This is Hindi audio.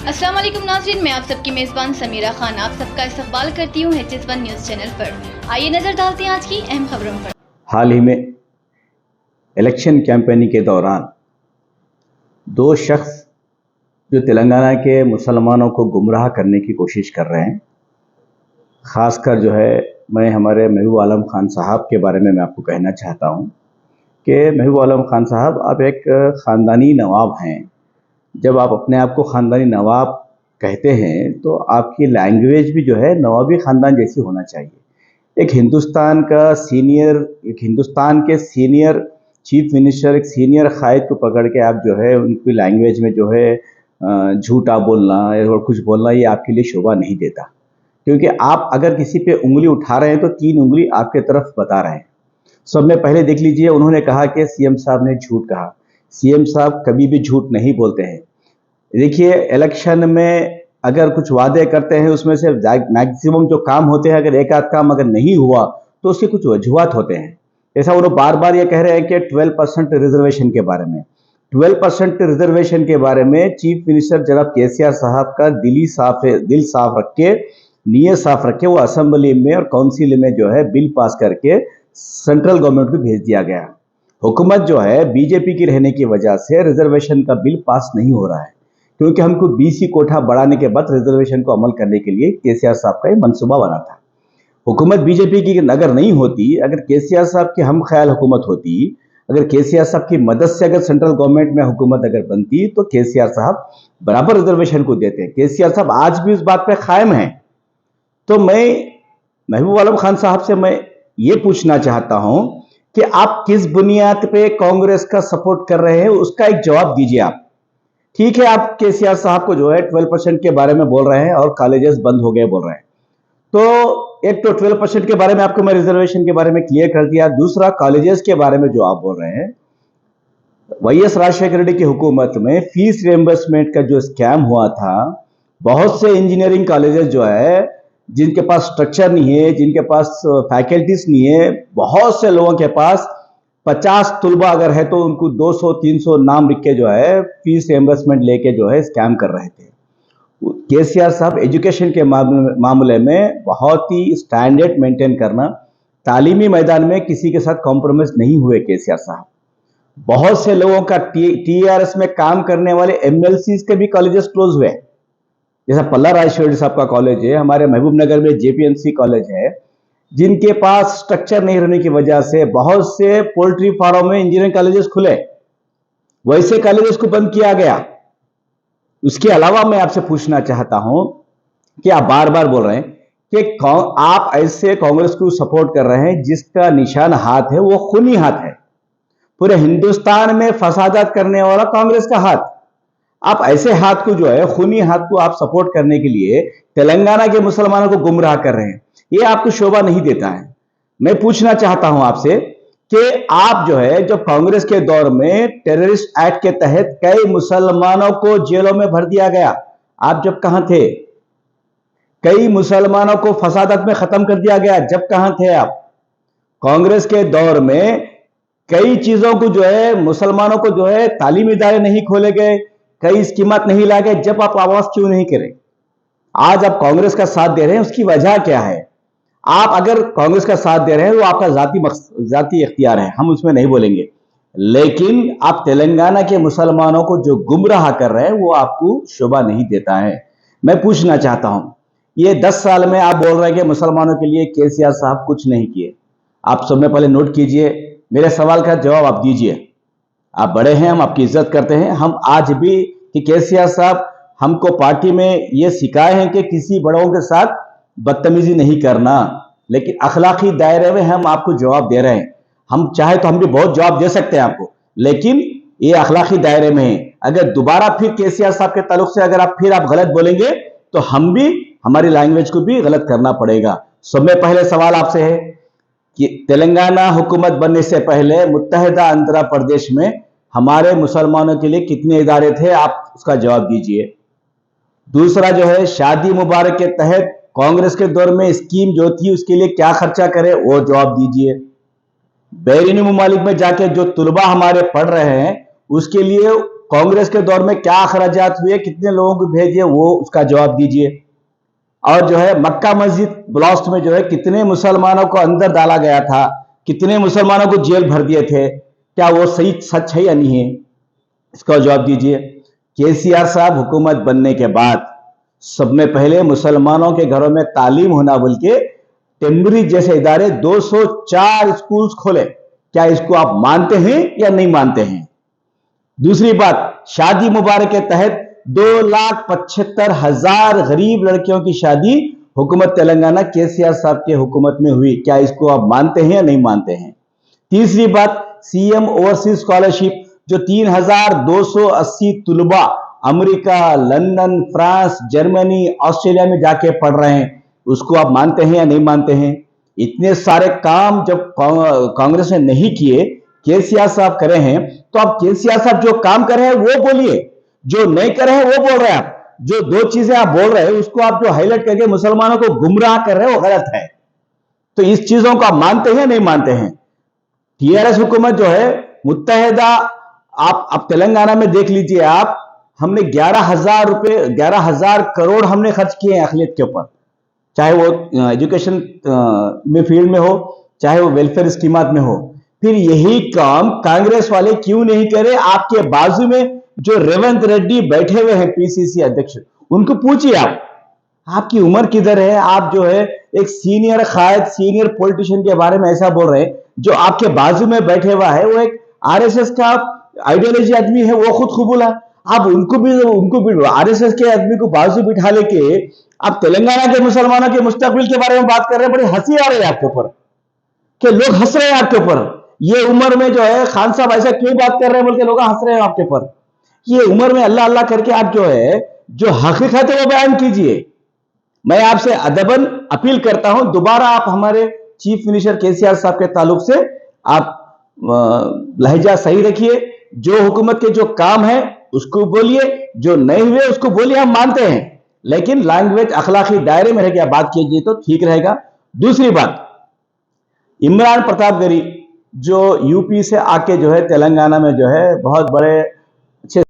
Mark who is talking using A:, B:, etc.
A: अस्सलाम वालेकुम नाज़रीन, मैं आप सबकी मेज़बान समीरा खान आप सबका इस्तकबाल करती हूँ HS1 न्यूज़ चैनल पर। आइए नज़र डालते हैं आज की अहम खबरों पर।
B: हाल ही में इलेक्शन कैंपेनिंग के दौरान दो शख्स जो तेलंगाना के मुसलमानों को गुमराह करने की कोशिश कर रहे हैं, ख़ासकर मैं हमारे महबूब आलम खान साहब के बारे में मैं आपको कहना चाहता हूं कि महबूब आलम खान साहब आप एक ख़ानदानी नवाब हैं। जब आप अपने आप को ख़ानदानी नवाब कहते हैं तो आपकी लैंग्वेज भी नवाबी ख़ानदान जैसी होना चाहिए। एक हिंदुस्तान के सीनियर चीफ मिनिस्टर, एक सीनियर कायद को पकड़ के आप उनकी लैंग्वेज में झूठा बोलना और कुछ बोलना, ये आपके लिए शोभा नहीं देता। क्योंकि आप अगर किसी पे उंगली उठा रहे हैं तो 3 उंगली आपके तरफ बता रहे हैं। सब में पहले देख लीजिए, उन्होंने कहा कि सीएम साहब ने झूठ कहा। सीएम साहब कभी भी झूठ नहीं बोलते हैं। देखिए, इलेक्शन में अगर कुछ वादे करते हैं उसमें से मैक्सिमम जो काम होते हैं, अगर एक आध काम अगर नहीं हुआ तो उसके कुछ वजूहात होते हैं। ऐसा वो बार बार ये कह रहे हैं कि 12% रिजर्वेशन के बारे में 12% रिजर्वेशन के बारे में चीफ मिनिस्टर जनाब केसीआर साहब का दिल साफ रख के, नीयत साफ रख के वो असेंबली में और काउंसिल में बिल पास करके सेंट्रल गवर्नमेंट को भेज दिया गया। हुकूमत बीजेपी की रहने की वजह से रिजर्वेशन का बिल पास नहीं हो रहा है, क्योंकि हमको बीसी कोठा बढ़ाने के बाद रिजर्वेशन को अमल करने के लिए केसीआर साहब का मंसूबा बना था। हुकूमत बीजेपी की अगर नहीं होती, अगर केसीआर साहब की हम ख्याल हुकूमत होती, अगर केसीआर साहब की मदद से अगर सेंट्रल गवर्नमेंट में हुकूमत अगर बनती तो केसीआर साहब बराबर रिजर्वेशन को देते। केसीआर साहब आज भी उस बात पे कायम हैं। तो मैं महबूब आलम खान साहब से मैं ये पूछना चाहता हूं कि आप किस बुनियाद पे कांग्रेस का सपोर्ट कर रहे हैं, उसका एक जवाब दीजिए आप। ठीक है, आप केसीआर साहब को 12% के बारे में बोल रहे हैं और कॉलेजेस बंद हो गए बोल रहे हैं। तो एक तो 12% के बारे में आपको मैं रिजर्वेशन के बारे में क्लियर कर दिया। दूसरा, कॉलेजेस के बारे में जो आप बोल रहे हैं, वाईएस राजशेखर रेड्डी की हुकूमत में फीस रिएम्बर्समेंट का जो स्कैम हुआ था, बहुत से इंजीनियरिंग कॉलेजेस जिनके पास स्ट्रक्चर नहीं है, जिनके पास फैकल्टीज नहीं है, बहुत से लोगों के पास 50 तुलबा अगर है तो उनको 200-300 नाम लिख के फीस रिएम्बर्समेंट लेके स्कैम कर रहे थे। केसीआर साहब एजुकेशन के मामले में बहुत ही स्टैंडर्ड मेंटेन करना, तालीमी मैदान में किसी के साथ कॉम्प्रोमाइज नहीं हुए केसीआर साहब। बहुत से लोगों का टीआरएस में काम करने वाले एमएलसीज के भी कॉलेजेस क्लोज हुए, जैसा पल्ला राजेश्वरी साहब का कॉलेज है, हमारे महबूब नगर में जेपीएमसी कॉलेज है, जिनके पास स्ट्रक्चर नहीं रहने की वजह से बहुत से पोल्ट्री फार्म में इंजीनियरिंग कॉलेजेस खुले, वैसे कॉलेजेस को बंद किया गया। उसके अलावा मैं आपसे पूछना चाहता हूं कि आप बार बार बोल रहे हैं कि आप ऐसे कांग्रेस को सपोर्ट कर रहे हैं जिसका निशान हाथ है, वो खूनी हाथ है। पूरे हिंदुस्तान में फसादात करने वाला कांग्रेस का हाथ। आप ऐसे हाथ को खूनी हाथ को आप सपोर्ट करने के लिए तेलंगाना के मुसलमानों को गुमराह कर रहे हैं, ये आपको शोभा नहीं देता है। मैं पूछना चाहता हूं आपसे कि आप जब कांग्रेस के दौर में टेररिस्ट एक्ट के तहत कई मुसलमानों को जेलों में भर दिया गया, आप जब कहां थे? कई मुसलमानों को फसादत में खत्म कर दिया गया, जब कहां थे आप? कांग्रेस के दौर में कई चीजों को मुसलमानों को तालीमी इदारे नहीं खोले गए, कई स्कीमात नहीं लाए गए, जब आप आवाज क्यों नहीं करें? आज आप कांग्रेस का साथ दे रहे हैं, उसकी वजह क्या है? आप अगर कांग्रेस का साथ दे रहे हैं वो आपका जाती इख्तियार है, हम उसमें नहीं बोलेंगे, लेकिन आप तेलंगाना के मुसलमानों को जो गुमराह कर रहे हैं वो आपको शोभा नहीं देता है। मैं पूछना चाहता हूं, ये 10 साल में आप बोल रहे हैं कि मुसलमानों के लिए केसीआर साहब कुछ नहीं किए। आप सब में पहले नोट कीजिए, मेरे सवाल का जवाब आप दीजिए। आप बड़े हैं, हम आपकी इज्जत करते हैं। हम आज भी कि केसीआर साहब हमको पार्टी में ये सिखाए हैं कि किसी बड़ों के साथ बदतमीजी नहीं करना, लेकिन अखलाकी दायरे में हम आपको जवाब दे रहे हैं। हम चाहे तो हम भी बहुत जवाब दे सकते हैं आपको, लेकिन ये अखलाकी दायरे में है। अगर दोबारा फिर केसीआर साहब के ताल्लुक से अगर आप गलत बोलेंगे तो हम भी हमारी लैंग्वेज को भी गलत करना पड़ेगा। सब में पहले सवाल आपसे है कि तेलंगाना हुकूमत बनने से पहले मुत्तहिदा आंध्र प्रदेश में हमारे मुसलमानों के लिए कितने इदारे थे, आप उसका जवाब दीजिए। दूसरा शादी मुबारक के तहत कांग्रेस के दौर में स्कीम जो थी उसके लिए क्या खर्चा करे, वो जवाब दीजिए। बैरूनी ममालिक में जाके जो तुलबा हमारे पढ़ रहे हैं उसके लिए कांग्रेस के दौर में क्या अखराजात हुए, कितने लोगों को भेजे, वो उसका जवाब दीजिए। और जो है मक्का मस्जिद ब्लास्ट में जो है कितने मुसलमानों को अंदर डाला गया था, कितने मुसलमानों को जेल भर दिए थे, क्या वो सही सच है या नहीं है, इसका जवाब दीजिए। केसीआर साहब हुकूमत बनने के बाद सब में पहले मुसलमानों के घरों में तालीम होना बोल के टेम्बरी जैसे इदारे 204 स्कूल्स खोले। क्या इसको आप मानते हैं या नहीं मानते हैं? दूसरी बात, शादी मुबारक के तहत 2,75,000 गरीब लड़कियों की शादी हुकूमत तेलंगाना केसीआर साहब के हुकूमत में हुई। क्या इसको आप मानते हैं या नहीं मानते हैं? तीसरी बात, सीएम ओवरसीज स्कॉलरशिप जो 3,280 तुलबा America, London, France, Germany, Australia में जाके पढ़ रहे हैं, उसको आप मानते हैं या नहीं मानते हैं? इतने सारे काम जब कांग्रेस ने नहीं किए, केसीआर साहब करे हैं, तो आप केसीआर साहब जो काम कर रहे हैं वो बोलिए, जो नहीं कर रहे हैं वो बोल रहे हैं। आप जो दो चीजें आप बोल रहे हैं उसको आप जो हाईलाइट करके मुसलमानों को गुमराह कर रहे हैं वो गलत है। तो इस चीजों को आप मानते हैं या नहीं मानते हैं? टीआरएस हुकूमत जो है मुत्तहिदा, आप तेलंगाना में देख लीजिए, आप हमने 11,000 करोड़ हमने खर्च किए हैं अखिलियत के ऊपर, चाहे वो एजुकेशन में फील्ड में हो, चाहे वो वेलफेयर स्कीमात में हो। फिर यही काम कांग्रेस वाले क्यों नहीं करे? आपके बाजू में जो रेवंत रेड्डी बैठे हुए हैं पीसीसी अध्यक्ष, उनको पूछिए आप, आपकी उम्र किधर है? आप जो है एक सीनियर कायद, सीनियर पॉलिटिशियन के बारे में ऐसा बोल रहे हैं। जो आपके बाजू में बैठे हुआ है वो एक आरएसएस का आइडियोलॉजी आदमी है, वो खुद कबूल है। आप उनको भी आरएसएस के आदमी को बाजू बिठा लेके आप तेलंगाना के मुसलमानों के मुस्तकबिल के बारे में बात कर रहे हैं। बड़ी हंसी आ रही है आपके ऊपर, कि लोग हंस रहे हैं आपके ऊपर। ये उम्र में जो है खान साहब ऐसा क्यों बात कर रहे हैं बोल के लोग हंस रहे हैं आपके ऊपर। ये उम्र में अल्लाह अल्लाह करके आप जो है जो हकीकत है वो बयान कीजिए। मैं आपसे अदबन अपील करता हूं, दोबारा आप हमारे चीफ मिनिस्टर केसीआर साहब के ताल्लुक से आप लहजा सही रखिए। जो हुकूमत के जो काम है उसको बोलिए, जो नहीं हुए उसको बोलिए, हम मानते हैं, लेकिन लैंग्वेज अखलाकी दायरे में रह के बात कीजिए तो ठीक रहेगा। दूसरी बात, इमरान प्रतापगढ़ी जो यूपी से आके जो है तेलंगाना में जो है बहुत बड़े अच्छे